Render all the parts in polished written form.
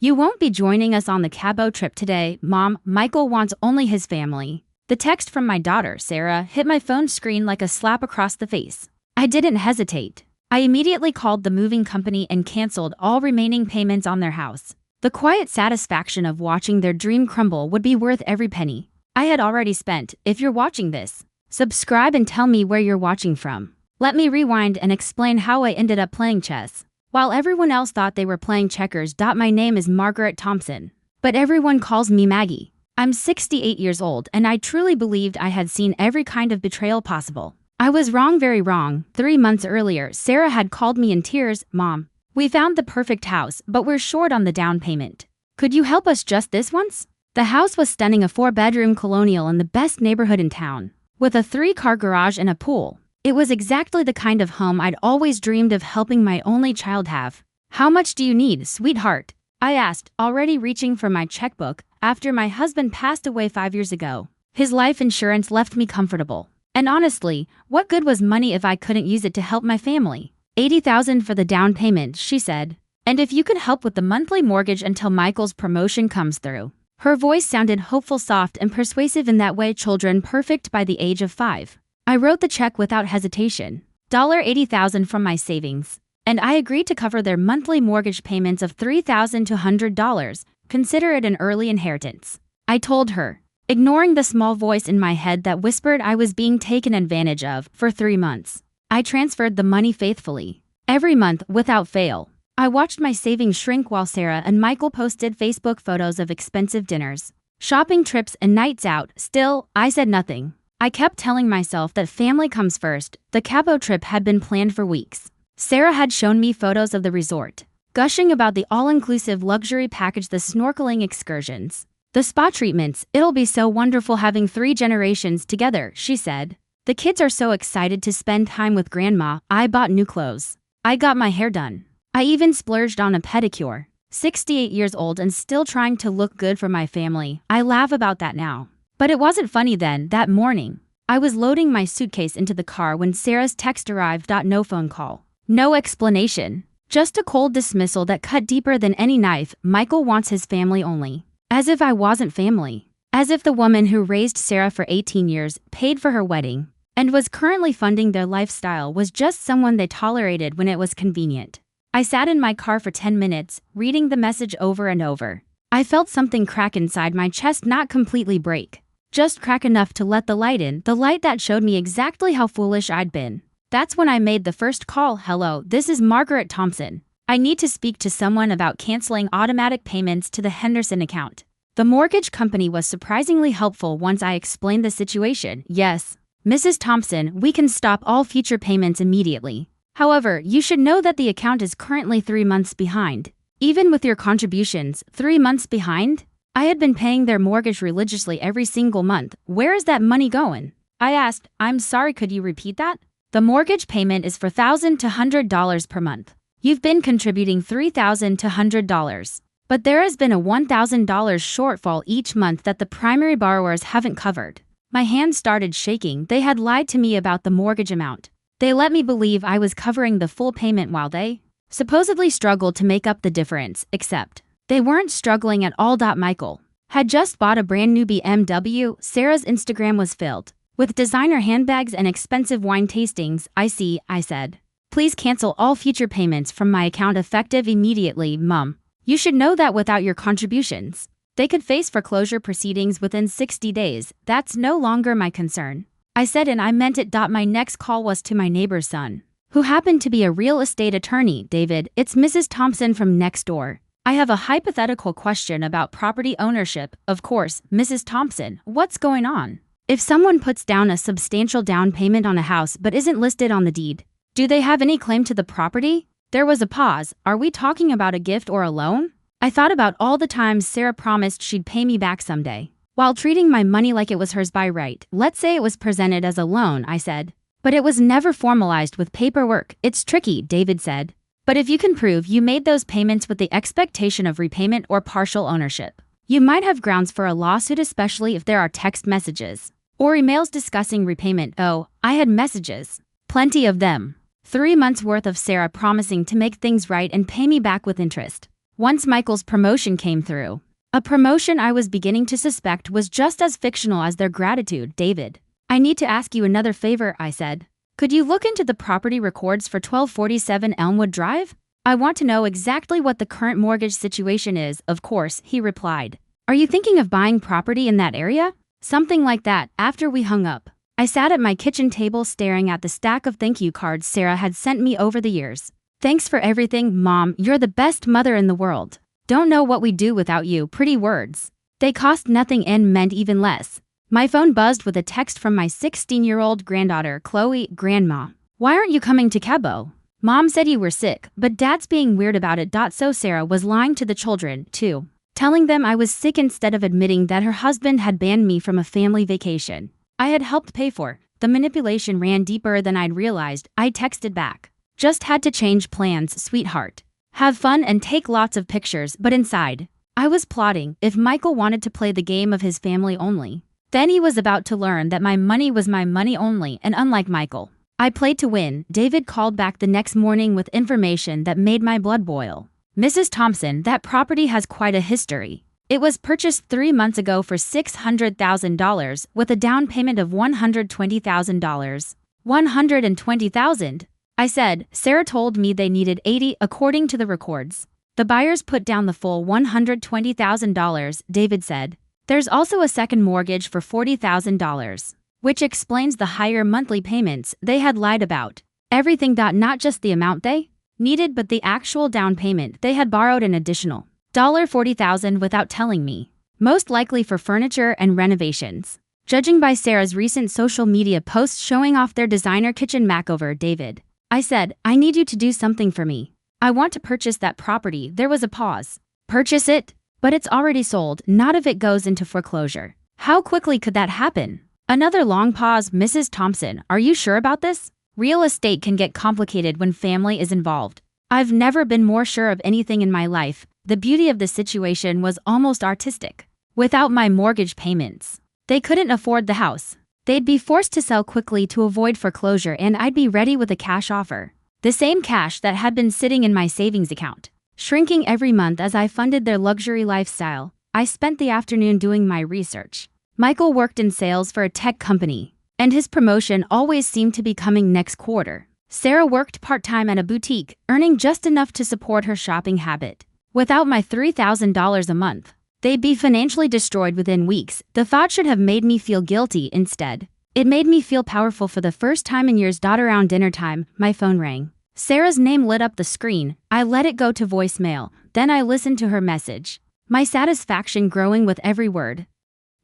You won't be joining us on the Cabo trip today, Mom. Michael wants only his family. The text from my daughter, Sarah, hit my phone screen like a slap across the face. I didn't hesitate. I immediately called the moving company and canceled all remaining payments on their house. The quiet satisfaction of watching their dream crumble would be worth every penny I had already spent. If you're watching this, subscribe and tell me where you're watching from. Let me rewind and explain how I ended up playing chess. While everyone else thought they were playing checkers. My name is Margaret Thompson, but everyone calls me Maggie. I'm 68 years old and I truly believed I had seen every kind of betrayal possible. I was wrong, very wrong. 3 months earlier, Sarah had called me in tears. Mom, we found the perfect house, but we're short on the down payment. Could you help us just this once? The house was stunning, a 4-bedroom colonial in the best neighborhood in town, with a 3-car garage and a pool. It was exactly the kind of home I'd always dreamed of helping my only child have. How much do you need, sweetheart? I asked, already reaching for my checkbook. After my husband passed away 5 years ago, his life insurance left me comfortable. And honestly, what good was money if I couldn't use it to help my family? $80,000 for the down payment, she said. And if you could help with the monthly mortgage until Michael's promotion comes through. Her voice sounded hopeful, soft, and persuasive in that way children perfect by the age of 5. I wrote the check without hesitation. $80,000 from my savings. And I agreed to cover their monthly mortgage payments of $3,200. Consider it an early inheritance, I told her, ignoring the small voice in my head that whispered I was being taken advantage of. For 3 months, I transferred the money faithfully. Every month, without fail. I watched my savings shrink while Sarah and Michael posted Facebook photos of expensive dinners, shopping trips, and nights out. Still, I said nothing. I kept telling myself that family comes first. The Cabo trip had been planned for weeks. Sarah had shown me photos of the resort, gushing about the all-inclusive luxury package, the snorkeling excursions, the spa treatments. It'll be so wonderful having 3 generations together, she said. The kids are so excited to spend time with grandma. I bought new clothes. I got my hair done. I even splurged on a pedicure. 68 years old and still trying to look good for my family. I laugh about that now. But it wasn't funny then. That morning, I was loading my suitcase into the car when Sarah's text arrived. No phone call. No explanation. Just a cold dismissal that cut deeper than any knife. Michael wants his family only. As if I wasn't family. As if the woman who raised Sarah for 18 years, paid for her wedding, and was currently funding their lifestyle was just someone they tolerated when it was convenient. I sat in my car for 10 minutes, reading the message over and over. I felt something crack inside my chest, not completely break. Just crack enough to let the light in, the light that showed me exactly how foolish I'd been. That's when I made the first call. Hello, this is Margaret Thompson. I need to speak to someone about canceling automatic payments to the Henderson account. The mortgage company was surprisingly helpful once I explained the situation. Yes, Mrs. Thompson, we can stop all future payments immediately. However, you should know that the account is currently 3 months behind. Even with your contributions, 3 months behind? I had been paying their mortgage religiously every single month. Where is that money going? I asked. I'm sorry, could you repeat that? The mortgage payment is $4,200 per month. You've been contributing $3,200. But there has been a $1,000 shortfall each month that the primary borrowers haven't covered. My hands started shaking. They had lied to me about the mortgage amount. They let me believe I was covering the full payment while they supposedly struggled to make up the difference, except they weren't struggling at all. Michael had just bought a brand new BMW. Sarah's Instagram was filled with designer handbags and expensive wine tastings. I see, I said. Please cancel all future payments from my account effective immediately. Mom, you should know that without your contributions, they could face foreclosure proceedings within 60 days. That's no longer my concern, I said, and I meant it. My next call was to my neighbor's son, who happened to be a real estate attorney. David, it's Mrs. Thompson from next door. I have a hypothetical question about property ownership. Of course, Mrs. Thompson, what's going on? If someone puts down a substantial down payment on a house but isn't listed on the deed, do they have any claim to the property? There was a pause. Are we talking about a gift or a loan? I thought about all the times Sarah promised she'd pay me back someday, while treating my money like it was hers by right. Let's say it was presented as a loan, I said. But it was never formalized with paperwork. It's tricky, David said. But if you can prove you made those payments with the expectation of repayment or partial ownership, you might have grounds for a lawsuit, especially if there are text messages or emails discussing repayment. Oh, I had messages. Plenty of them. 3 months worth of Sarah promising to make things right and pay me back with interest. once Michael's promotion came through. A promotion I was beginning to suspect was just as fictional as their gratitude, David. I need to ask you another favor, I said. Could you look into the property records for 1247 Elmwood Drive? I want to know exactly what the current mortgage situation is, of course, he replied. Are you thinking of buying property in that area? Something like that. After we hung up, I sat at my kitchen table staring at the stack of thank you cards Sarah had sent me over the years. Thanks for everything, Mom. You're the best mother in the world. Don't know what we'd do without you. Pretty words. They cost nothing and meant even less. My phone buzzed with a text from my 16-year-old granddaughter, Chloe. Grandma, why aren't you coming to Cabo? Mom said you were sick, but Dad's being weird about it. So Sarah was lying to the children, too, telling them I was sick instead of admitting that her husband had banned me from a family vacation I had helped pay for. The manipulation ran deeper than I'd realized. I texted back. Just had to change plans, sweetheart. Have fun and take lots of pictures, but inside, I was plotting if Michael wanted to play the game of his family only. Then he was about to learn that my money was my money only, and unlike Michael, I played to win. David called back the next morning with information that made my blood boil. Mrs. Thompson, that property has quite a history. It was purchased 3 months ago for $600,000 with a down payment of $120,000. $120,000? I said. Sarah told me they needed $80,000 according to the records. The buyers put down the full $120,000, David said. There's also a second mortgage for $40,000, which explains the higher monthly payments they had lied about. Everything. Not just the amount they needed, but the actual down payment. They had borrowed an additional $40,000 without telling me, most likely for furniture and renovations. Judging by Sarah's recent social media posts showing off their designer kitchen makeover, David, I said, I need you to do something for me. I want to purchase that property. There was a pause. Purchase it? But it's already sold, not if it goes into foreclosure. How quickly could that happen? Another long pause. Mrs. Thompson, are you sure about this? Real estate can get complicated when family is involved. I've never been more sure of anything in my life. The beauty of the situation was almost artistic. Without my mortgage payments, they couldn't afford the house. They'd be forced to sell quickly to avoid foreclosure, and I'd be ready with a cash offer. The same cash that had been sitting in my savings account, shrinking every month as I funded their luxury lifestyle. I spent the afternoon doing my research. Michael worked in sales for a tech company, and his promotion always seemed to be coming next quarter. Sarah worked part-time at a boutique, earning just enough to support her shopping habit. Without my $3,000 a month, they'd be financially destroyed within weeks. The thought should have made me feel guilty. Instead, it made me feel powerful for the first time in years. Around dinner time, my phone rang. Sarah's name lit up the screen. I let it go to voicemail. Then I listened to her message, my satisfaction growing with every word.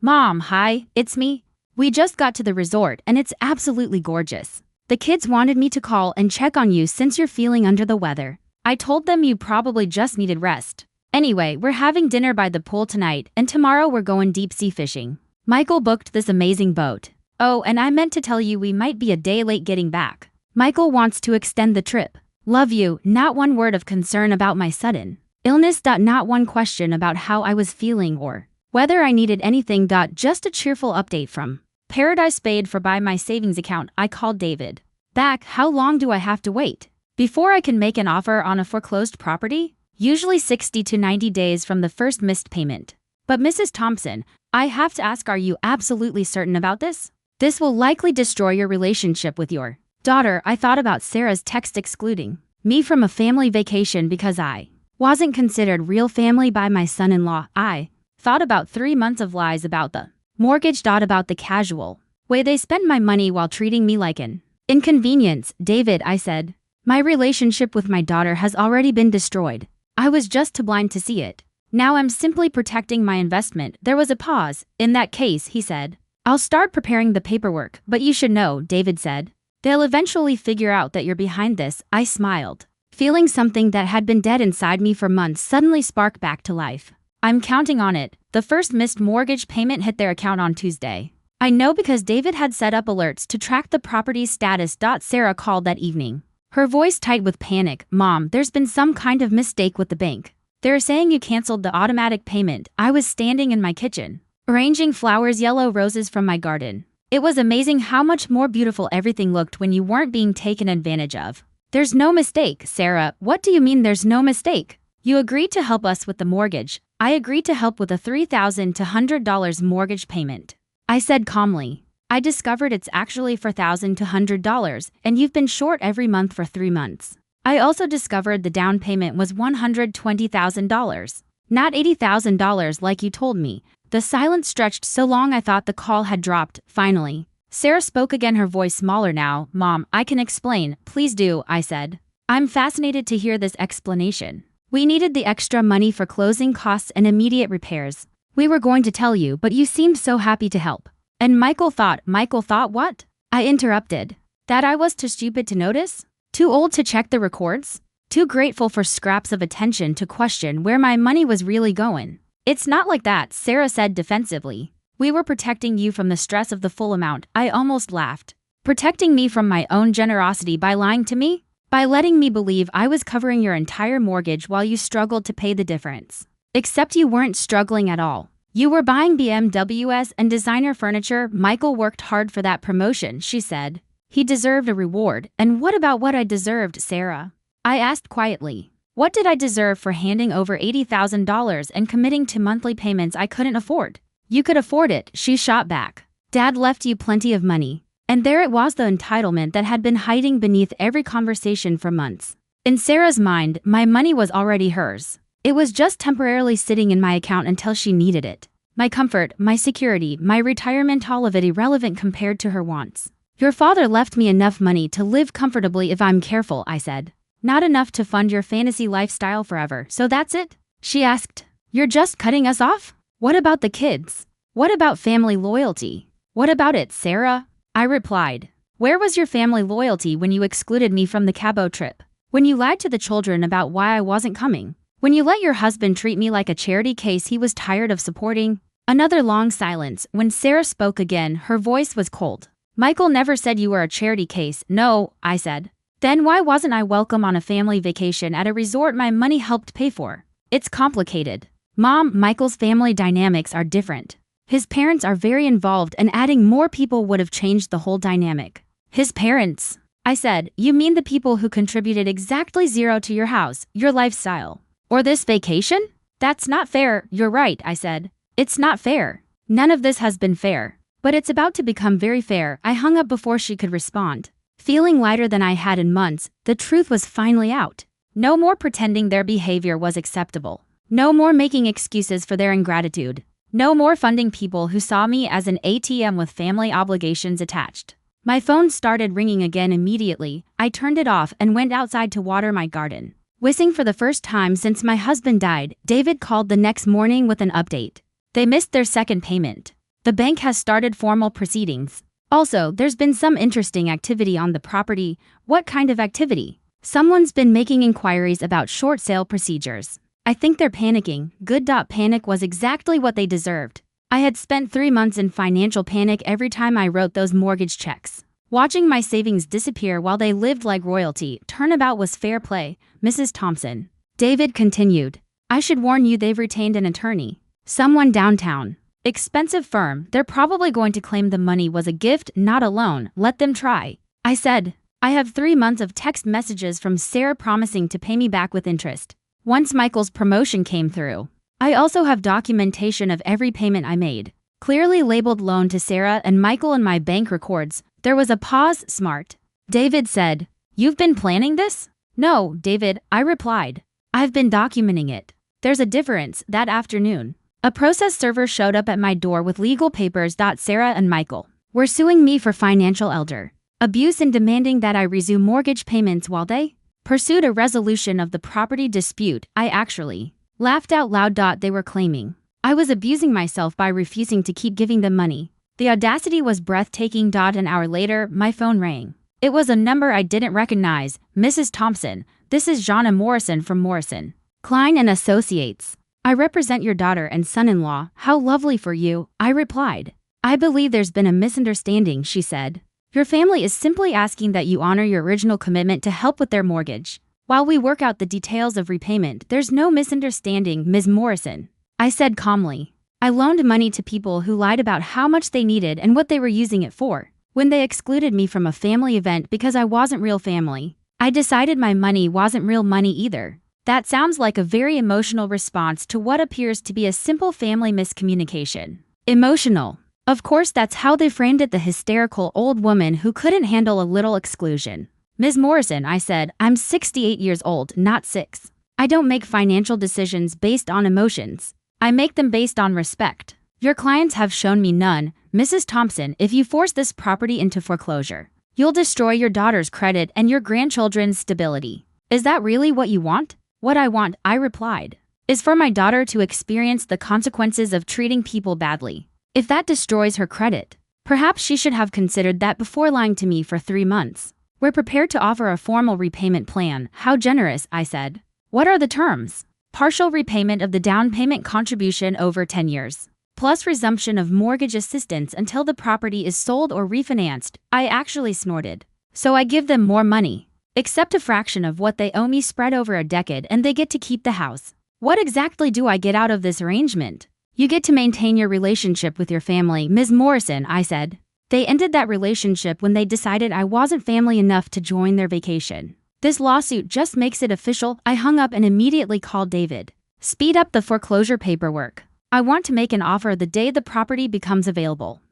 Mom, hi, it's me. We just got to the resort and it's absolutely gorgeous. The kids wanted me to call and check on you since you're feeling under the weather. I told them you probably just needed rest. Anyway, we're having dinner by the pool tonight, and tomorrow we're going deep sea fishing. Michael booked this amazing boat. Oh, and I meant to tell you we might be a day late getting back. Michael wants to extend the trip. Love you. Not one word of concern about my sudden illness. Not one question about how I was feeling or whether I needed anything. Just a cheerful update from Paradise. Paid for by my savings account. I called David back. How long do I have to wait before I can make an offer on a foreclosed property? Usually 60 to 90 days from the first missed payment. But Mrs. Thompson, I have to ask, are you absolutely certain about this? This will likely destroy your relationship with your daughter. I thought about Sarah's text excluding me from a family vacation because I wasn't considered real family by my son-in-law. I thought about 3 months of lies about the mortgage. About the casual way they spend my money while treating me like an inconvenience. David, I said, my relationship with my daughter has already been destroyed. I was just too blind to see it. Now I'm simply protecting my investment. There was a pause. In that case, he said, I'll start preparing the paperwork, but you should know, David said, they'll eventually figure out that you're behind this. I smiled, feeling something that had been dead inside me for months suddenly spark back to life. I'm counting on it. The first missed mortgage payment hit their account on Tuesday. I know because David had set up alerts to track the property's status. Sarah called that evening, her voice tight with panic. Mom, there's been some kind of mistake with the bank. They're saying you canceled the automatic payment. I was standing in my kitchen, arranging flowers, yellow roses from my garden. It was amazing how much more beautiful everything looked when you weren't being taken advantage of. There's no mistake, Sarah. What do you mean there's no mistake? You agreed to help us with the mortgage. I agreed to help with a $3,200 mortgage payment. I said calmly. I discovered it's actually $4,200 and you've been short every month for 3 months. I also discovered the down payment was $120,000, not $80,000 like you told me. The silence stretched so long I thought the call had dropped. Finally, Sarah spoke again, her voice smaller now. Mom, I can explain. Please do, I said. I'm fascinated to hear this explanation. We needed the extra money for closing costs and immediate repairs. We were going to tell you, but you seemed so happy to help. And Michael thought what? I interrupted. That I was too stupid to notice? Too old to check the records? Too grateful for scraps of attention to question where my money was really going? It's not like that, Sarah said defensively. We were protecting you from the stress of the full amount. I almost laughed. Protecting me from my own generosity by lying to me? By letting me believe I was covering your entire mortgage while you struggled to pay the difference. Except you weren't struggling at all. You were buying BMWs and designer furniture. Michael worked hard for that promotion, she said. He deserved a reward. And what about what I deserved, Sarah? I asked quietly. What did I deserve for handing over $80,000 and committing to monthly payments I couldn't afford? You could afford it, she shot back. Dad left you plenty of money. And there it was, the entitlement that had been hiding beneath every conversation for months. In Sarah's mind, my money was already hers. It was just temporarily sitting in my account until she needed it. My comfort, my security, my retirement, all of it irrelevant compared to her wants. Your father left me enough money to live comfortably if I'm careful, I said. Not enough to fund your fantasy lifestyle forever, so that's it? She asked. You're just cutting us off? What about the kids? What about family loyalty? What about it, Sarah? I replied. Where was your family loyalty when you excluded me from the Cabo trip? When you lied to the children about why I wasn't coming? When you let your husband treat me like a charity case he was tired of supporting? Another long silence. When Sarah spoke again, her voice was cold. Michael never said you were a charity case. No, I said. Then why wasn't I welcome on a family vacation at a resort my money helped pay for? It's complicated. Mom, Michael's family dynamics are different. His parents are very involved, and adding more people would have changed the whole dynamic. His parents? I said. You mean the people who contributed exactly zero to your house, your lifestyle, or this vacation? That's not fair. You're right, I said. It's not fair. None of this has been fair. But it's about to become very fair. I hung up before she could respond. Feeling lighter than I had in months, the truth was finally out. No more pretending their behavior was acceptable. No more making excuses for their ingratitude. No more funding people who saw me as an ATM with family obligations attached. My phone started ringing again immediately. I turned it off and went outside to water my garden. Whistling for the first time since my husband died, David called the next morning with an update. They missed their second payment. The bank has started formal proceedings. Also, there's been some interesting activity on the property. What kind of activity? Someone's been making inquiries about short sale procedures. I think they're panicking. Good. Panic was exactly what they deserved. I had spent 3 months in financial panic every time I wrote those mortgage checks. Watching my savings disappear while they lived like royalty. Turnabout was fair play, Mrs. Thompson. David continued. I should warn you, they've retained an attorney. Someone downtown. Expensive firm. They're probably going to claim the money was a gift, not a loan. Let them try. I said. I have 3 months of text messages from Sarah promising to pay me back with interest once Michael's promotion came through. I also have documentation of every payment I made, clearly labeled loan to Sarah and Michael in my bank records. There was a pause. Smart. David said. You've been planning this? No, David, I replied. I've been documenting it. There's a difference. That afternoon, a process server showed up at my door with legal papers. Sarah and Michael were suing me for financial elder abuse and demanding that I resume mortgage payments while they pursued a resolution of the property dispute. I actually laughed out loud. They were claiming I was abusing myself by refusing to keep giving them money. The audacity was breathtaking. An hour later, my phone rang. It was a number I didn't recognize. Mrs. Thompson, this is Jonna Morrison from Morrison, Klein and Associates. I represent your daughter and son-in-law. How lovely for you, I replied. I believe there's been a misunderstanding, she said. Your family is simply asking that you honor your original commitment to help with their mortgage. While we work out the details of repayment, there's no misunderstanding, Ms. Morrison, I said calmly. I loaned money to people who lied about how much they needed and what they were using it for. When they excluded me from a family event because I wasn't real family, I decided my money wasn't real money either. That sounds like a very emotional response to what appears to be a simple family miscommunication. Emotional. Of course, that's how they framed it, the hysterical old woman who couldn't handle a little exclusion. Ms. Morrison, I said, I'm 68 years old, not 6. I don't make financial decisions based on emotions. I make them based on respect. Your clients have shown me none. Mrs. Thompson, if you force this property into foreclosure, you'll destroy your daughter's credit and your grandchildren's stability. Is that really what you want? What I want, I replied, is for my daughter to experience the consequences of treating people badly. If that destroys her credit, perhaps she should have considered that before lying to me for 3 months. We're prepared to offer a formal repayment plan. How generous, I said. What are the terms? Partial repayment of the down payment contribution over 10 years, plus resumption of mortgage assistance until the property is sold or refinanced. I actually snorted. So I give them more money, except a fraction of what they owe me spread over a decade, and they get to keep the house. What exactly do I get out of this arrangement? You get to maintain your relationship with your family, Ms. Morrison, I said. They ended that relationship when they decided I wasn't family enough to join their vacation. This lawsuit just makes it official. I hung up and immediately called David. Speed up the foreclosure paperwork. I want to make an offer the day the property becomes available.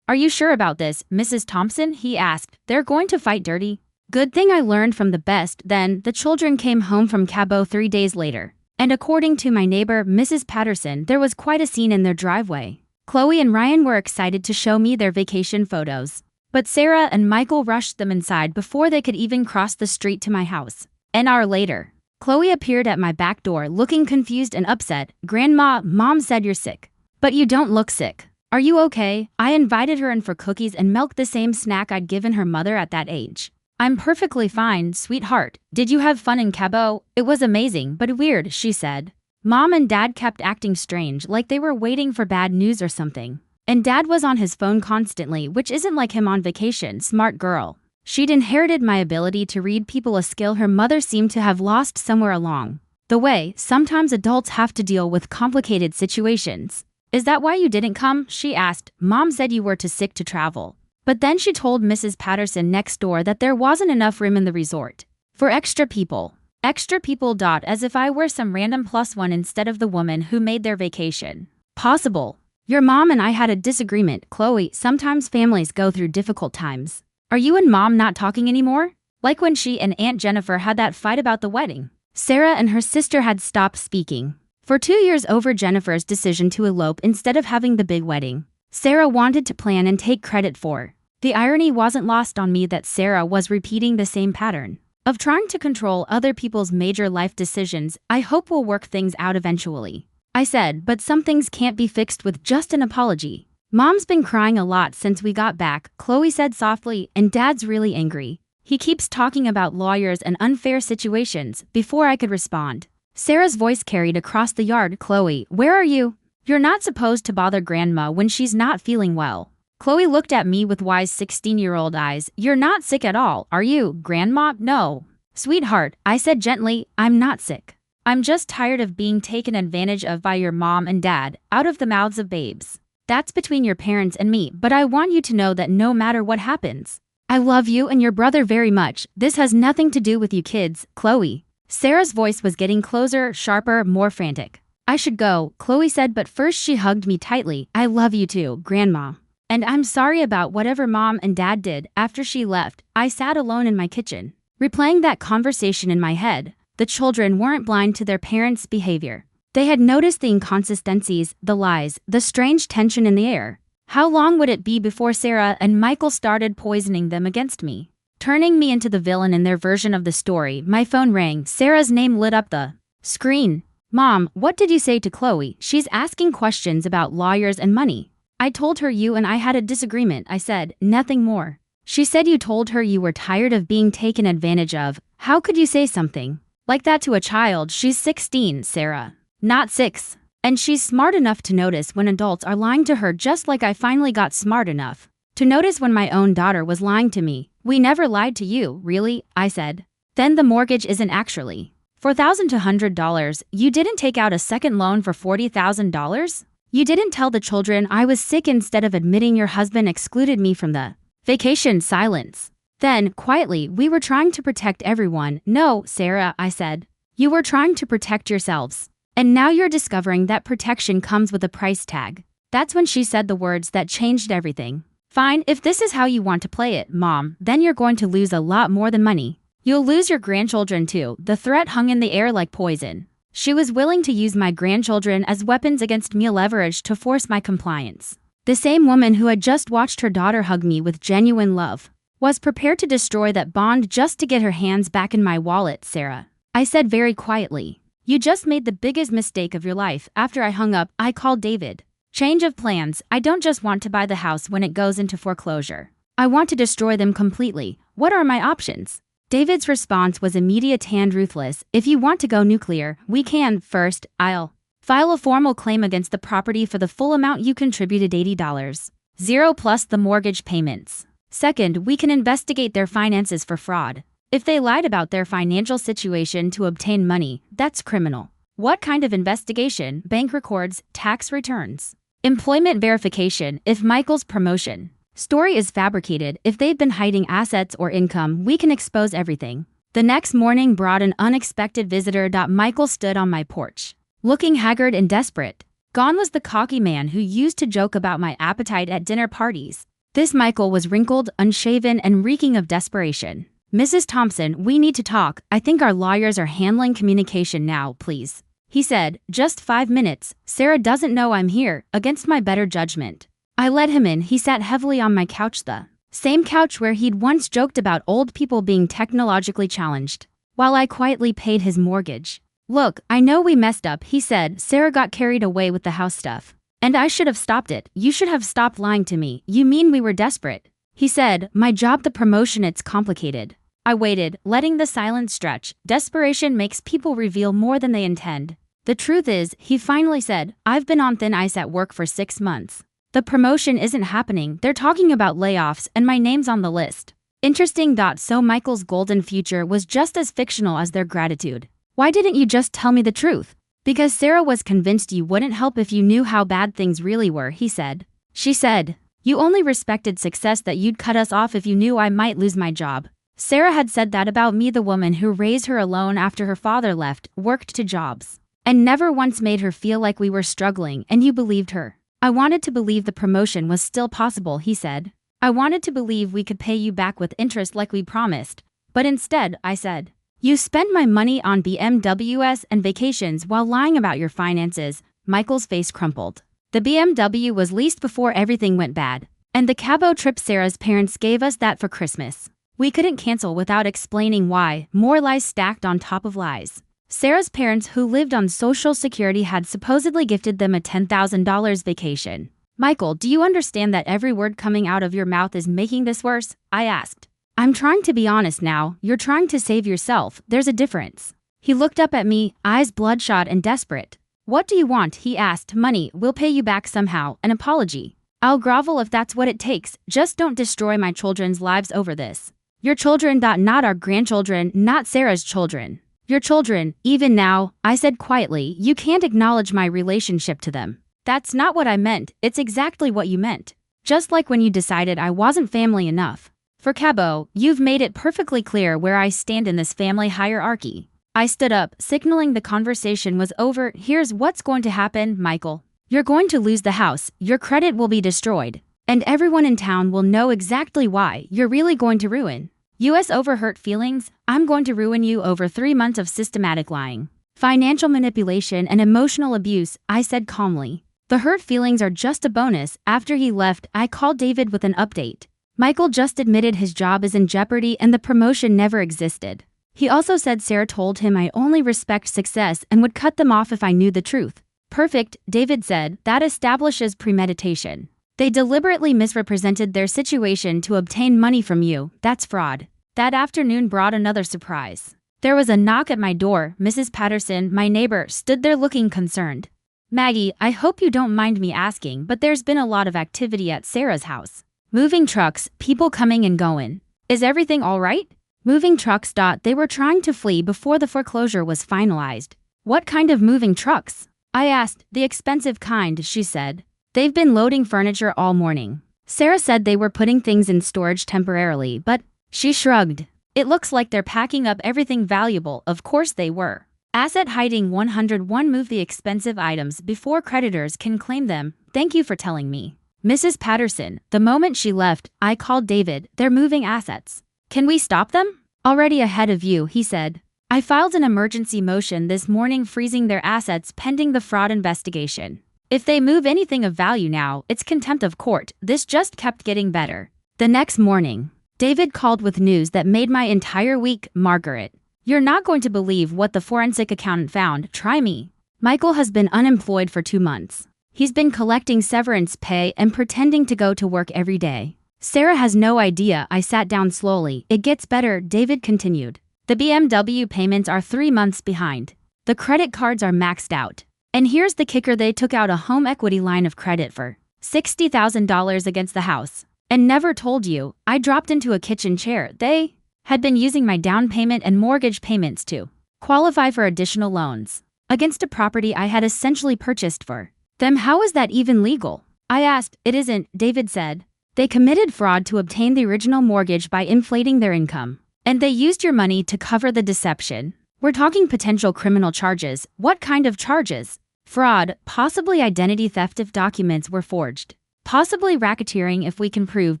Are you sure about this, Mrs. Thompson? He asked. They're going to fight dirty. Good thing I learned from the best. Then, the children came home from Cabo 3 days later. And according to my neighbor, Mrs. Patterson, there was quite a scene in their driveway. Chloe and Ryan were excited to show me their vacation photos. But Sarah and Michael rushed them inside before they could even cross the street to my house. An hour later, Chloe appeared at my back door looking confused and upset. Grandma, Mom said you're sick. But you don't look sick. Are you okay? I invited her in for cookies and milk, the same snack I'd given her mother at that age. I'm perfectly fine, sweetheart. Did you have fun in Cabo? It was amazing, but weird, she said. Mom and Dad kept acting strange, like they were waiting for bad news or something. And Dad was on his phone constantly, which isn't like him on vacation. Smart girl. She'd inherited my ability to read people, a skill her mother seemed to have lost somewhere along the way. Sometimes adults have to deal with complicated situations. Is that why you didn't come? She asked. Mom said you were too sick to travel. But then she told Mrs. Patterson next door that there wasn't enough room in the resort for extra people. Extra people. As if I were some random +1 instead of the woman who made their vacation possible. Your mom and I had a disagreement, Chloe. Sometimes families go through difficult times. Are you and Mom not talking anymore? Like when she and Aunt Jennifer had that fight about the wedding. Sarah and her sister had stopped speaking for 2 years over Jennifer's decision to elope instead of having the big wedding Sarah wanted to plan and take credit for. The irony wasn't lost on me that Sarah was repeating the same pattern of trying to control other people's major life decisions. I hope we'll work things out eventually, I said, but some things can't be fixed with just an apology. Mom's been crying a lot since we got back, Chloe said softly, and Dad's really angry. He keeps talking about lawyers and unfair situations. Before I could respond, Sarah's voice carried across the yard. Chloe, where are you? You're not supposed to bother Grandma when she's not feeling well. Chloe looked at me with wise 16-year-old eyes. You're not sick at all, are you, Grandma? No. Sweetheart, I said gently, I'm not sick. I'm just tired of being taken advantage of by your mom and dad, out of the mouths of babes. That's between your parents and me, but I want you to know that no matter what happens, I love you and your brother very much. This has nothing to do with you kids, Chloe. Sarah's voice was getting closer, sharper, more frantic. I should go, Chloe said, but first she hugged me tightly. I love you too, Grandma. And I'm sorry about whatever Mom and Dad did. After she left, I sat alone in my kitchen, replaying that conversation in my head. The children weren't blind to their parents' behavior. They had noticed the inconsistencies, the lies, the strange tension in the air. How long would it be before Sarah and Michael started poisoning them against me, turning me into the villain in their version of the story? My phone rang. Sarah's name lit up the screen. Mom, what did you say to Chloe? She's asking questions about lawyers and money. I told her you and I had a disagreement, I said. Nothing more. She said you told her you were tired of being taken advantage of. How could you say something like that to a child? She's 16, Sarah, not 6. And she's smart enough to notice when adults are lying to her, just like I finally got smart enough to notice when my own daughter was lying to me. We never lied to you, really, I said. Then the mortgage isn't actually $4,200. You didn't take out a second loan for $40,000? You didn't tell the children I was sick instead of admitting your husband excluded me from the vacation. Silence. Then, quietly, we were trying to protect everyone. No, Sarah, I said. You were trying to protect yourselves. And now you're discovering that protection comes with a price tag. That's when she said the words that changed everything. Fine, if this is how you want to play it, Mom, then you're going to lose a lot more than money. You'll lose your grandchildren too. The threat hung in the air like poison. She was willing to use my grandchildren as weapons against me, leverage to force my compliance. The same woman who had just watched her daughter hug me with genuine love was prepared to destroy that bond just to get her hands back in my wallet, Sarah. I said very quietly. You just made the biggest mistake of your life. After I hung up, I called David. Change of plans. I don't just want to buy the house when it goes into foreclosure. I want to destroy them completely. What are my options? David's response was immediate and ruthless. If you want to go nuclear, we can. First, I'll file a formal claim against the property for the full amount you contributed, $80. Zero plus the mortgage payments. Second, we can investigate their finances for fraud. If they lied about their financial situation to obtain money, that's criminal. What kind of investigation? Bank records, tax returns, employment verification. If Michael's promotion story is fabricated, if they've been hiding assets or income, we can expose everything. The next morning brought an unexpected visitor. Michael stood on my porch, looking haggard and desperate. Gone was the cocky man who used to joke about my appetite at dinner parties. This Michael was wrinkled, unshaven, and reeking of desperation. Mrs. Thompson, we need to talk. I think our lawyers are handling communication now, please. He said, just 5 minutes. Sarah doesn't know I'm here, against my better judgment. I let him in. He sat heavily on my couch, the same couch where he'd once joked about old people being technologically challenged, while I quietly paid his mortgage. Look, I know we messed up, he said. Sarah got carried away with the house stuff. And I should have stopped it. You should have stopped lying to me. You mean we were desperate? He said, my job, the promotion, it's complicated. I waited, letting the silence stretch. Desperation makes people reveal more than they intend. The truth is, he finally said, I've been on thin ice at work for 6 months. The promotion isn't happening. They're talking about layoffs, and my name's on the list. Interesting. So Michael's golden future was just as fictional as their gratitude. Why didn't you just tell me the truth? Because Sarah was convinced you wouldn't help if you knew how bad things really were, he said. She said, you only respected success, that you'd cut us off if you knew I might lose my job. Sarah had said that about me, the woman who raised her alone after her father left, worked 2 jobs, and never once made her feel like we were struggling, and you believed her. I wanted to believe the promotion was still possible, he said. I wanted to believe we could pay you back with interest like we promised. But instead, I said, you spent my money on BMWs and vacations while lying about your finances. Michael's face crumpled. The BMW was leased before everything went bad. And the Cabo trip, Sarah's parents gave us that for Christmas. We couldn't cancel without explaining why. More lies stacked on top of lies. Sarah's parents, who lived on Social Security, had supposedly gifted them a $10,000 vacation. Michael, do you understand that every word coming out of your mouth is making this worse? I asked. I'm trying to be honest now. You're trying to save yourself. There's a difference. He looked up at me, eyes bloodshot and desperate. What do you want? He asked. Money. We'll pay you back somehow. An apology. I'll grovel if that's what it takes. Just don't destroy my children's lives over this. Your children. Not our grandchildren, not Sarah's children. Your children. Even now, I said quietly, you can't acknowledge my relationship to them. That's not what I meant. It's exactly what you meant. Just like when you decided I wasn't family enough. For Cabo, you've made it perfectly clear where I stand in this family hierarchy. I stood up, signaling the conversation was over. Here's what's going to happen, Michael. You're going to lose the house, your credit will be destroyed, and everyone in town will know exactly why. You're really going to ruin us over hurt feelings. I'm going to ruin you over 3 months of systematic lying, financial manipulation, and emotional abuse, I said calmly. The hurt feelings are just a bonus. After he left, I called David with an update. Michael just admitted his job is in jeopardy and the promotion never existed. He also said Sarah told him I only respect success and would cut them off if I knew the truth. Perfect, David said. That establishes premeditation. They deliberately misrepresented their situation to obtain money from you. That's fraud. That afternoon brought another surprise. There was a knock at my door. Mrs. Patterson, my neighbor, stood there looking concerned. Maggie, I hope you don't mind me asking, but there's been a lot of activity at Sarah's house. Moving trucks, people coming and going. Is everything all right? Moving trucks. They were trying to flee before the foreclosure was finalized. What kind of moving trucks? I asked. The expensive kind, she said. They've been loading furniture all morning. Sarah said they were putting things in storage temporarily, but she shrugged. It looks like they're packing up everything valuable. Of course they were. Asset hiding 101. Move the expensive items before creditors can claim them. Thank you for telling me. Mrs. Patterson, the moment she left, I called David. They're moving assets. Can we stop them? Already ahead of you, he said. I filed an emergency motion this morning freezing their assets pending the fraud investigation. If they move anything of value now, it's contempt of court. This just kept getting better. The next morning, David called with news that made my entire week. Margaret, you're not going to believe what the forensic accountant found. Try me. Michael has been unemployed for 2 months. He's been collecting severance pay and pretending to go to work every day. Sarah has no idea. I sat down slowly. It gets better, David continued. The BMW payments are 3 months behind. The credit cards are maxed out. And here's the kicker, they took out a home equity line of credit for $60,000 against the house. And never told you, I dropped into a kitchen chair. They had been using my down payment and mortgage payments to qualify for additional loans against a property I had essentially purchased for them. How is that even legal? I asked. It isn't, David said. They committed fraud to obtain the original mortgage by inflating their income. And they used your money to cover the deception. We're talking potential criminal charges. What kind of charges? Fraud, possibly identity theft if documents were forged. Possibly racketeering if we can prove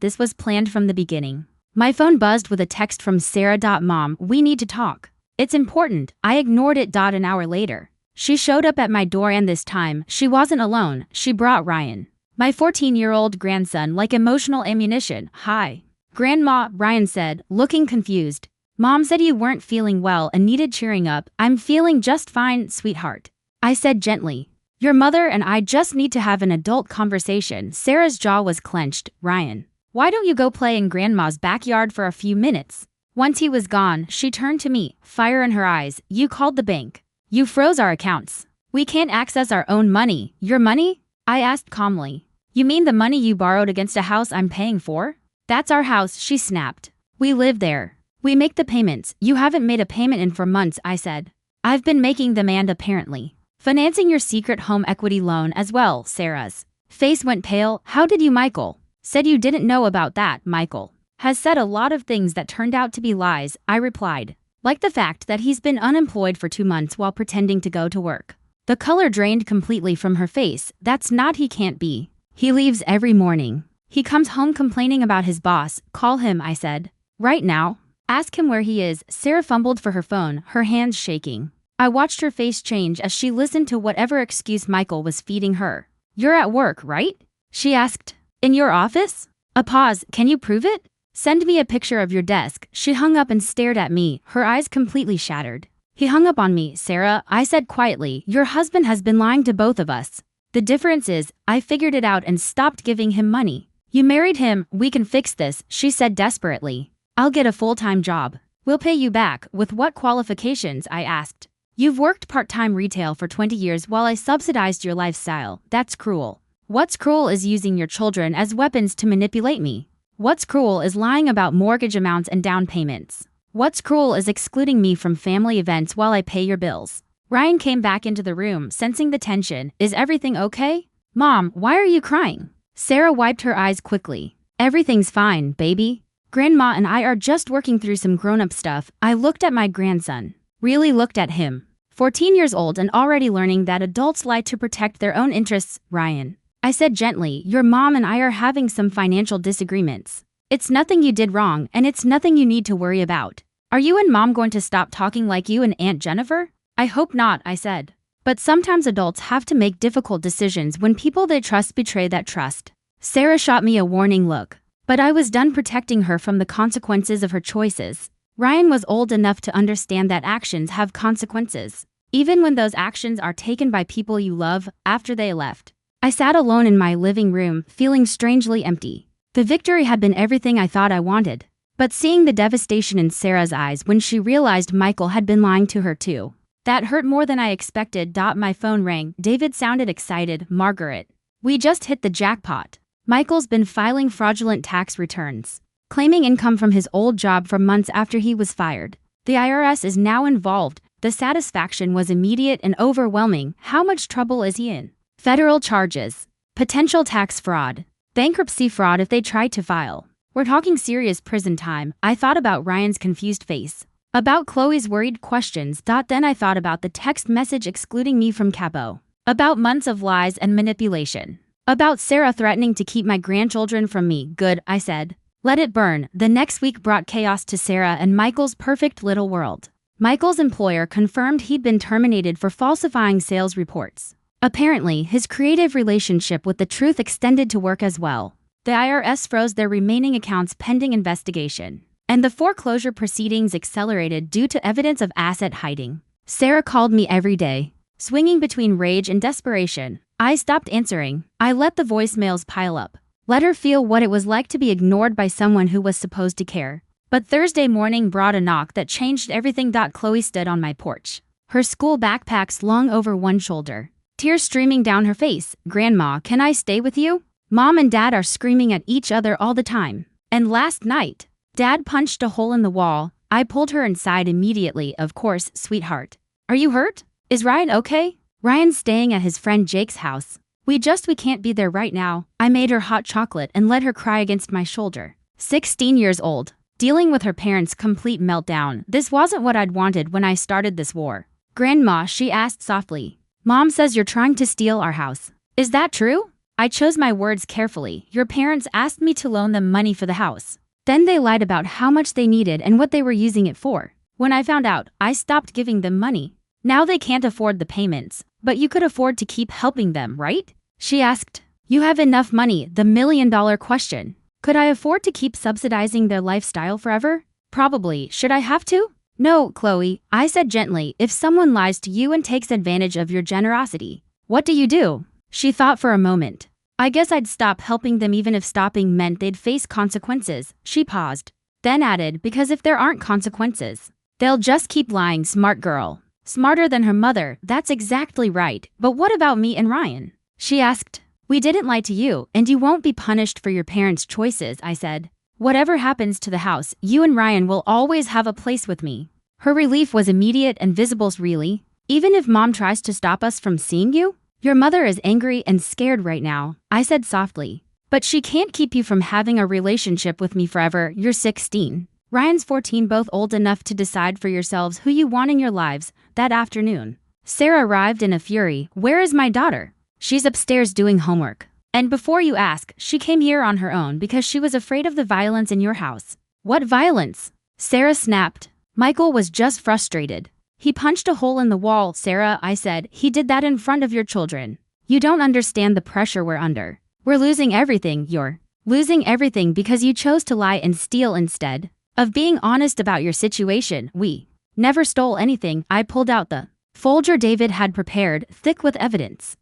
this was planned from the beginning. My phone buzzed with a text from Sarah. Mom, we need to talk. It's important. I ignored it. An hour later, she showed up at my door, and this time, she wasn't alone. She brought Ryan, my 14-year-old grandson, like emotional ammunition. Hi, Grandma, Ryan said, looking confused. Mom said you weren't feeling well and needed cheering up. I'm feeling just fine, sweetheart, I said gently. Your mother and I just need to have an adult conversation. Sarah's jaw was clenched. Ryan, why don't you go play in Grandma's backyard for a few minutes? Once he was gone, she turned to me, fire in her eyes. You called the bank. You froze our accounts. We can't access our own money. Your money? I asked calmly. You mean the money you borrowed against a house I'm paying for? That's our house, she snapped. We live there. We make the payments. You haven't made a payment in 4 months, I said. I've been making them and apparently financing your secret home equity loan as well. Sarah's face went pale. How did you? Michael said you didn't know about that. Michael has said a lot of things that turned out to be lies, I replied. Like the fact that he's been unemployed for 2 months while pretending to go to work. The color drained completely from her face. That's not, he can't be. He leaves every morning. He comes home complaining about his boss. Call him, I said. Right now? Ask him where he is. Sarah fumbled for her phone, her hands shaking. I watched her face change as she listened to whatever excuse Michael was feeding her. You're at work, right? She asked. In your office? A pause. Can you prove it? Send me a picture of your desk. She hung up and stared at me, her eyes completely shattered. He hung up on me. Sarah, I said quietly, your husband has been lying to both of us. The difference is, I figured it out and stopped giving him money. You married him. We can fix this, she said desperately. I'll get a full-time job. We'll pay you back. With what qualifications? I asked. You've worked part-time retail for 20 years while I subsidized your lifestyle. That's cruel. What's cruel is using your children as weapons to manipulate me. What's cruel is lying about mortgage amounts and down payments. What's cruel is excluding me from family events while I pay your bills. Ryan came back into the room, sensing the tension. Is everything okay? Mom, why are you crying? Sarah wiped her eyes quickly. Everything's fine, baby. Grandma and I are just working through some grown-up stuff. I looked at my grandson. Really looked at him. 14 years old and already learning that adults lie to protect their own interests. Ryan, I said gently, your mom and I are having some financial disagreements. It's nothing you did wrong, and it's nothing you need to worry about. Are you and mom going to stop talking like you and Aunt Jennifer? I hope not, I said. But sometimes adults have to make difficult decisions when people they trust betray that trust. Sarah shot me a warning look. But I was done protecting her from the consequences of her choices. Ryan was old enough to understand that actions have consequences, even when those actions are taken by people you love after they left. I sat alone in my living room, feeling strangely empty. The victory had been everything I thought I wanted. But seeing the devastation in Sarah's eyes when she realized Michael had been lying to her too, that hurt more than I expected. My phone rang. David sounded excited. Margaret, we just hit the jackpot. Michael's been filing fraudulent tax returns, claiming income from his old job for months after he was fired. The IRS is now involved. The satisfaction was immediate and overwhelming. How much trouble is he in? Federal charges, potential tax fraud, bankruptcy fraud if they tried to file. We're talking serious prison time. I thought about Ryan's confused face. About Chloe's worried questions. Then I thought about the text message excluding me from Cabo. About months of lies and manipulation. About Sarah threatening to keep my grandchildren from me. Good, I said. Let it burn. The next week brought chaos to Sarah and Michael's perfect little world. Michael's employer confirmed he'd been terminated for falsifying sales reports. Apparently, his creative relationship with the truth extended to work as well. The IRS froze their remaining accounts pending investigation, and the foreclosure proceedings accelerated due to evidence of asset hiding. Sarah called me every day, swinging between rage and desperation. I stopped answering. I let the voicemails pile up. Let her feel what it was like to be ignored by someone who was supposed to care. But Thursday morning brought a knock that changed everything. Chloe stood on my porch, her school backpack slung over one shoulder, tears streaming down her face. Grandma, can I stay with you? Mom and Dad are screaming at each other all the time. And last night, Dad punched a hole in the wall. I pulled her inside immediately. Of course, sweetheart. Are you hurt? Is Ryan okay? Ryan's staying at his friend Jake's house. We can't be there right now. I made her hot chocolate and let her cry against my shoulder. 16 years old, dealing with her parents' complete meltdown. This wasn't what I'd wanted when I started this war. Grandma, she asked softly. Mom says you're trying to steal our house. Is that true? I chose my words carefully. Your parents asked me to loan them money for the house. Then they lied about how much they needed and what they were using it for. When I found out, I stopped giving them money. Now they can't afford the payments, but you could afford to keep helping them, right? She asked. You have enough money, the million-dollar question. Could I afford to keep subsidizing their lifestyle forever? Probably. Should I have to? No, Chloe, I said gently. If someone lies to you and takes advantage of your generosity, what do you do? She thought for a moment. I guess I'd stop helping them even if stopping meant they'd face consequences. She paused, then added, because if there aren't consequences, they'll just keep lying. Smart girl. Smarter than her mother. That's exactly right. But what about me and Ryan? She asked. We didn't lie to you, and you won't be punished for your parents' choices, I said. Whatever happens to the house, you and Ryan will always have a place with me. Her relief was immediate and visible. Really? Even if Mom tries to stop us from seeing you? Your mother is angry and scared right now, I said softly. But she can't keep you from having a relationship with me forever. You're 16. Ryan's 14, both old enough to decide for yourselves who you want in your lives. That afternoon, Sarah arrived in a fury. Where is my daughter? She's upstairs doing homework. And before you ask, she came here on her own because she was afraid of the violence in your house. What violence? Sarah snapped. Michael was just frustrated. He punched a hole in the wall. Sarah, I said, he did that in front of your children. You don't understand the pressure we're under. We're losing everything. You're losing everything because you chose to lie and steal instead of being honest about your situation. We never stole anything. I pulled out the folder David had prepared, thick with evidence.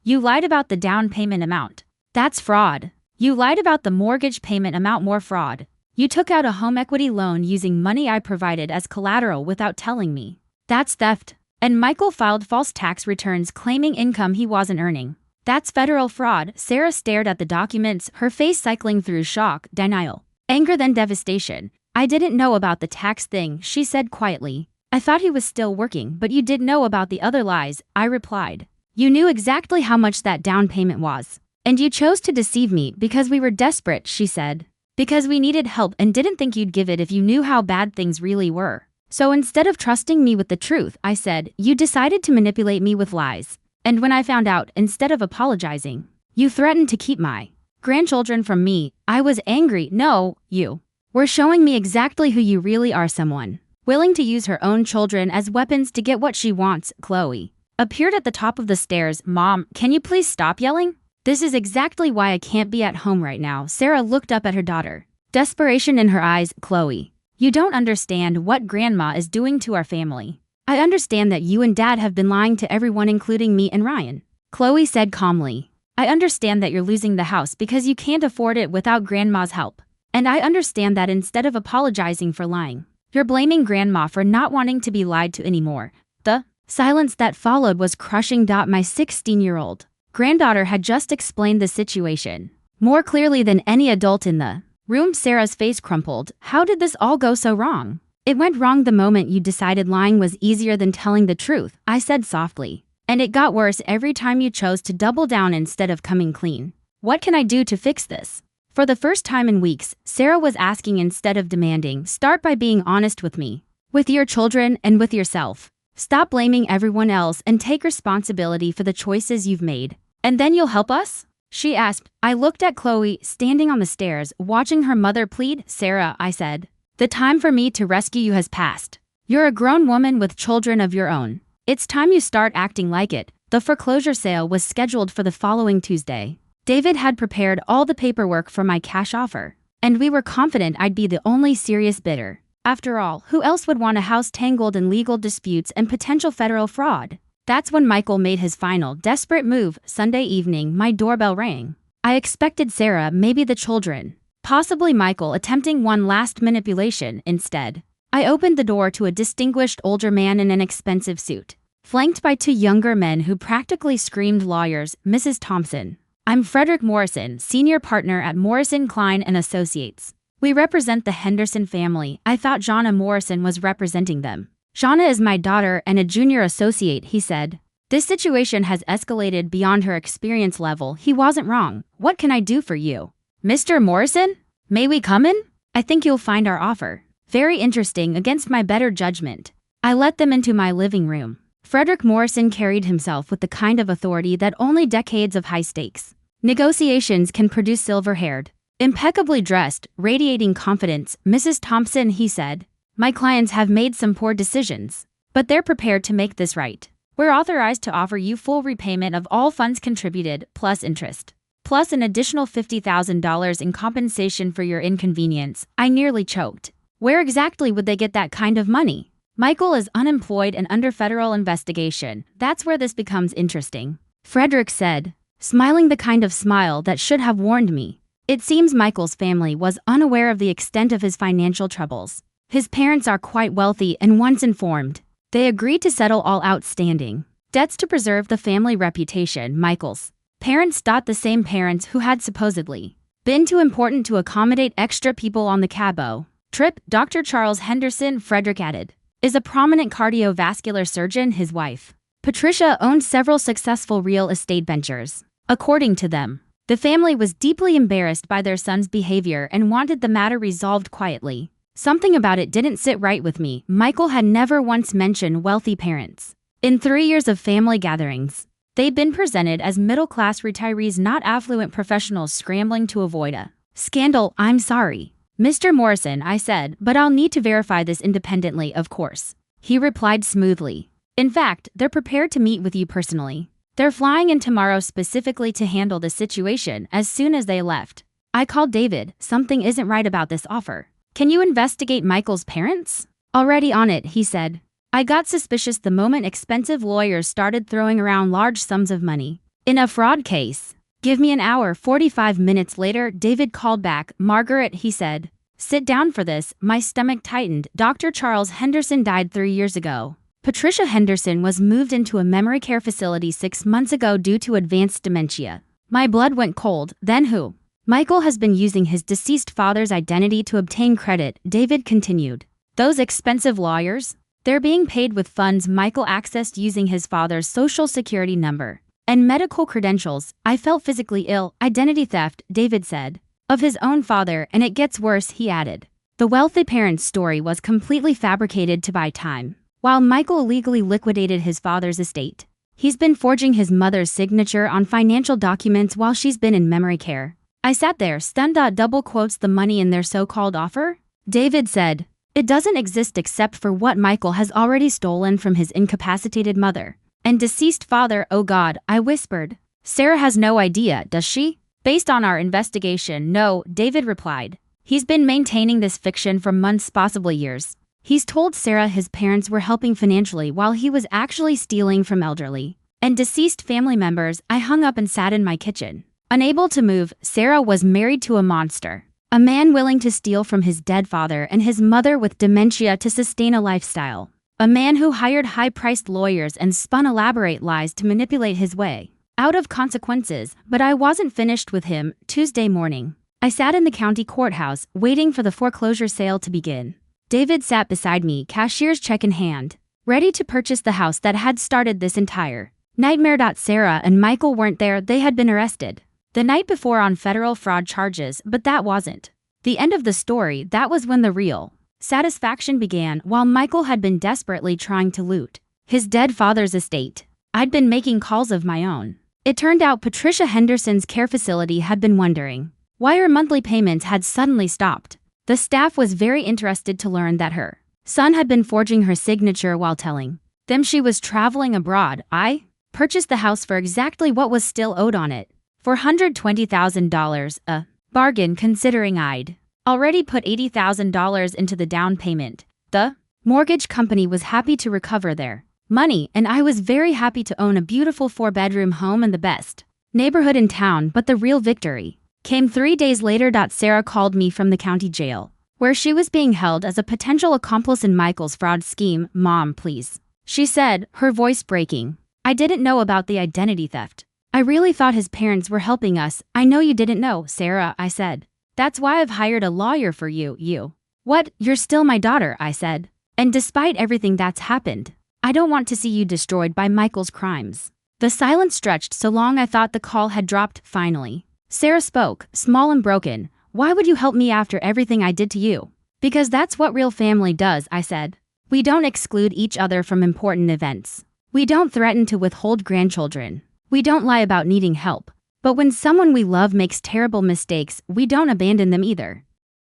You lied about the down payment amount. That's fraud. You lied about the mortgage payment amount. More fraud. You took out a home equity loan using money I provided as collateral without telling me. That's theft. And Michael filed false tax returns claiming income he wasn't earning. That's federal fraud. Sarah stared at the documents, her face cycling through shock, denial, anger, then devastation. I didn't know about the tax thing, she said quietly. I thought he was still working, but you did know about the other lies, I replied. You knew exactly how much that down payment was. And you chose to deceive me because we were desperate, she said. Because we needed help and didn't think you'd give it if you knew how bad things really were. So instead of trusting me with the truth, I said, you decided to manipulate me with lies. And when I found out, instead of apologizing, you threatened to keep my grandchildren from me. I was angry. No, you were showing me exactly who you really are, someone willing to use her own children as weapons to get what she wants. Chloe appeared at the top of the stairs. Mom, can you please stop yelling? This is exactly why I can't be at home right now. Sarah looked up at her daughter, desperation in her eyes. Chloe, you don't understand what Grandma is doing to our family. I understand that you and Dad have been lying to everyone, including me and Ryan. Chloe said calmly. I understand that you're losing the house because you can't afford it without Grandma's help. And I understand that instead of apologizing for lying, you're blaming Grandma for not wanting to be lied to anymore. The silence that followed was crushing. My 16-year-old granddaughter had just explained the situation more clearly than any adult in the room. Sarah's face crumpled. How did this all go so wrong? It went wrong the moment you decided lying was easier than telling the truth, I said softly. And it got worse every time you chose to double down instead of coming clean. What can I do to fix this? For the first time in weeks, Sarah was asking instead of demanding. Start by being honest with me. With your children and with yourself. Stop blaming everyone else and take responsibility for the choices you've made. And then you'll help us? She asked. I looked at Chloe, standing on the stairs, watching her mother plead. Sarah, I said. The time for me to rescue you has passed. You're a grown woman with children of your own. It's time you start acting like it. The foreclosure sale was scheduled for the following Tuesday. David had prepared all the paperwork for my cash offer, and we were confident I'd be the only serious bidder. After all, who else would want a house tangled in legal disputes and potential federal fraud? That's when Michael made his final, desperate move. Sunday evening, my doorbell rang. I expected Sarah, maybe the children. Possibly Michael attempting one last manipulation instead. I opened the door to a distinguished older man in an expensive suit, flanked by two younger men who practically screamed lawyers. Mrs. Thompson. I'm Frederick Morrison, senior partner at Morrison, Klein & Associates. We represent the Henderson family. I thought Jonna Morrison was representing them. Jonna is my daughter and a junior associate, he said. This situation has escalated beyond her experience level. He wasn't wrong. What can I do for you? Mr. Morrison? May we come in? I think you'll find our offer very interesting against my better judgment. I let them into my living room. Frederick Morrison carried himself with the kind of authority that only decades of high-stakes negotiations can produce. Silver-haired, impeccably dressed, radiating confidence. Mrs. Thompson, he said, my clients have made some poor decisions, but they're prepared to make this right. We're authorized to offer you full repayment of all funds contributed, plus interest, plus an additional $50,000 in compensation for your inconvenience. I nearly choked. Where exactly would they get that kind of money? Michael is unemployed and under federal investigation. That's where this becomes interesting, Frederick said, smiling the kind of smile that should have warned me. It seems Michael's family was unaware of the extent of his financial troubles. His parents are quite wealthy, and once informed, they agreed to settle all outstanding debts to preserve the family reputation. Michael's parents, the same parents who had supposedly been too important to accommodate extra people on the Cabo trip. Dr. Charles Henderson, Frederick added, is a prominent cardiovascular surgeon. His wife, Patricia, owned several successful real estate ventures. According to them, the family was deeply embarrassed by their son's behavior and wanted the matter resolved quietly. Something about it didn't sit right with me. Michael had never once mentioned wealthy parents. In 3 years of family gatherings, they'd been presented as middle-class retirees, not affluent professionals scrambling to avoid a scandal. I'm sorry, Mr. Morrison, I said, but I'll need to verify this independently. Of course, he replied smoothly. In fact, they're prepared to meet with you personally. They're flying in tomorrow specifically to handle the situation. As soon as they left, I called David. Something isn't right about this offer. Can you investigate Michael's parents? Already on it, he said. I got suspicious the moment expensive lawyers started throwing around large sums of money in a fraud case. Give me an hour. 45 minutes later, David called back. Margaret, he said, sit down for this. My stomach tightened. Dr. Charles Henderson died 3 years ago. Patricia Henderson was moved into a memory care facility 6 months ago due to advanced dementia. My blood went cold. Then who? Michael has been using his deceased father's identity to obtain credit, David continued. Those expensive lawyers? They're being paid with funds Michael accessed using his father's social security number and medical credentials. I felt physically ill. Identity theft, David said, of his own father, and it gets worse, he added. The wealthy parent's story was completely fabricated to buy time. While Michael illegally liquidated his father's estate, he's been forging his mother's signature on financial documents while she's been in memory care. I sat there, stunned. Double quotes the money in their so-called offer? David said, it doesn't exist except for what Michael has already stolen from his incapacitated mother and deceased father. Oh God, I whispered. Sarah has no idea, does she? Based on our investigation, no, David replied. He's been maintaining this fiction for months, possibly years. He's told Sarah his parents were helping financially while he was actually stealing from elderly and deceased family members. I hung up and sat in my kitchen, unable to move. Sarah was married to a monster, a man willing to steal from his dead father and his mother with dementia to sustain a lifestyle, a man who hired high-priced lawyers and spun elaborate lies to manipulate his way out of consequences. But I wasn't finished with him. Tuesday morning, I sat in the county courthouse, waiting for the foreclosure sale to begin. David sat beside me, cashier's check in hand, ready to purchase the house that had started this entire nightmare. Sarah and Michael weren't there. They had been arrested the night before on federal fraud charges, but that wasn't the end of the story. That was when the real Satisfaction began while Michael had been desperately trying to loot his dead father's estate. I'd been making calls of my own. It turned out Patricia Henderson's care facility had been wondering why her monthly payments had suddenly stopped. The staff was very interested to learn that her son had been forging her signature while telling them she was traveling abroad. I purchased the house for exactly what was still owed on it, $420,000, a bargain considering I'd already put $80,000 into the down payment. The mortgage company was happy to recover their money, and I was very happy to own a beautiful 4-bedroom home in the best neighborhood in town. But the real victory came 3 days later. Sarah called me from the county jail, where she was being held as a potential accomplice in Michael's fraud scheme. "Mom, please," she said, her voice breaking. "I didn't know about the identity theft. I really thought his parents were helping us." "I know you didn't know, Sarah," I said. "That's why I've hired a lawyer for you." "You? What? You're still my daughter," I said. "And despite everything that's happened, I don't want to see you destroyed by Michael's crimes." The silence stretched so long I thought the call had dropped. Finally, Sarah spoke, small and broken. "Why would you help me after everything I did to you?" "Because that's what real family does," I said. "We don't exclude each other from important events. We don't threaten to withhold grandchildren. We don't lie about needing help. But when someone we love makes terrible mistakes, we don't abandon them either."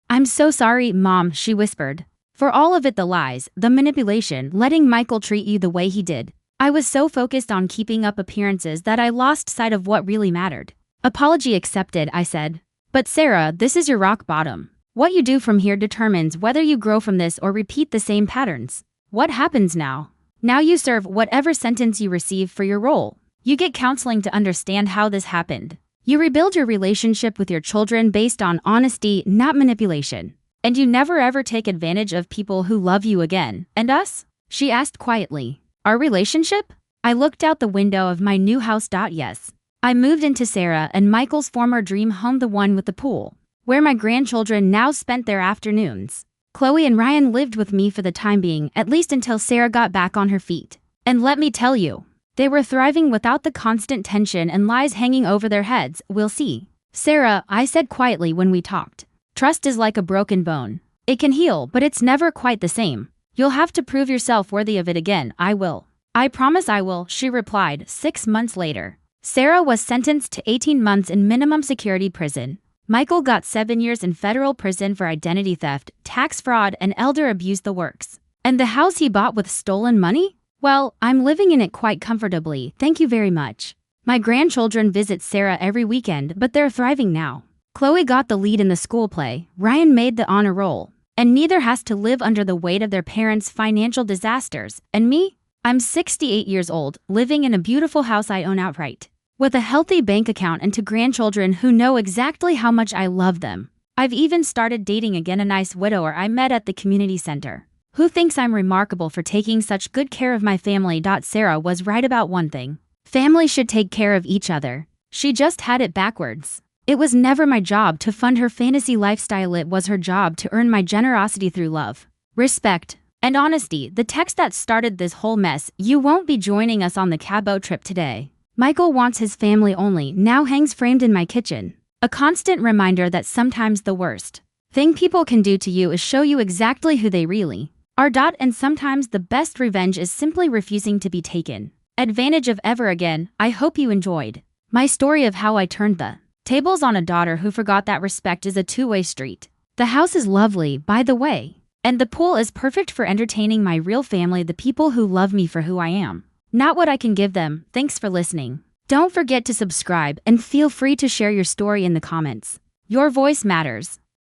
"I'm so sorry, Mom," she whispered. "For all of it, the lies, the manipulation, letting Michael treat you the way he did. I was so focused on keeping up appearances that I lost sight of what really mattered." "Apology accepted," I said. "But Sarah, this is your rock bottom. What you do from here determines whether you grow from this or repeat the same patterns. What happens now? Now you serve whatever sentence you receive for your role. You get counseling to understand how this happened. You rebuild your relationship with your children based on honesty, not manipulation. And you never ever take advantage of people who love you again." "And us?" she asked quietly. "Our relationship?" I looked out the window of my new house. Yes. I moved into Sarah and Michael's former dream home, the one with the pool, where my grandchildren now spent their afternoons. Chloe and Ryan lived with me for the time being, at least until Sarah got back on her feet. And let me tell you, they were thriving without the constant tension and lies hanging over their heads. "We'll see." "Sarah," I said quietly when we talked, "trust is like a broken bone. It can heal, but it's never quite the same. You'll have to prove yourself worthy of it again." "I will. I promise I will," she replied. 6 months later, Sarah was sentenced to 18 months in minimum security prison. Michael got 7 years in federal prison for identity theft, tax fraud, and elder abuse, the works. And the house he bought with stolen money? Well, I'm living in it quite comfortably, thank you very much. My grandchildren visit Sarah every weekend, but they're thriving now. Chloe got the lead in the school play, Ryan made the honor roll, and neither has to live under the weight of their parents' financial disasters. And me? I'm 68 years old, living in a beautiful house I own outright, with a healthy bank account and 2 grandchildren who know exactly how much I love them. I've even started dating again, a nice widower I met at the community center, who thinks I'm remarkable for taking such good care of my family. Sarah was right about one thing. Family should take care of each other. She just had it backwards. It was never my job to fund her fantasy lifestyle. It was her job to earn my generosity through love, respect, and honesty. The text that started this whole mess, "You won't be joining us on the Cabo trip today. Michael wants his family only," now hangs framed in my kitchen. A constant reminder that sometimes the worst thing people can do to you is show you exactly who they really are. And sometimes the best revenge is simply refusing to be taken advantage of ever again. I hope you enjoyed my story of how I turned the tables on a daughter who forgot that respect is a two-way street. The house is lovely, by the way, and the pool is perfect for entertaining my real family, the people who love me for who I am, not what I can give them. Thanks for listening. Don't forget to subscribe and feel free to share your story in the comments. Your voice matters.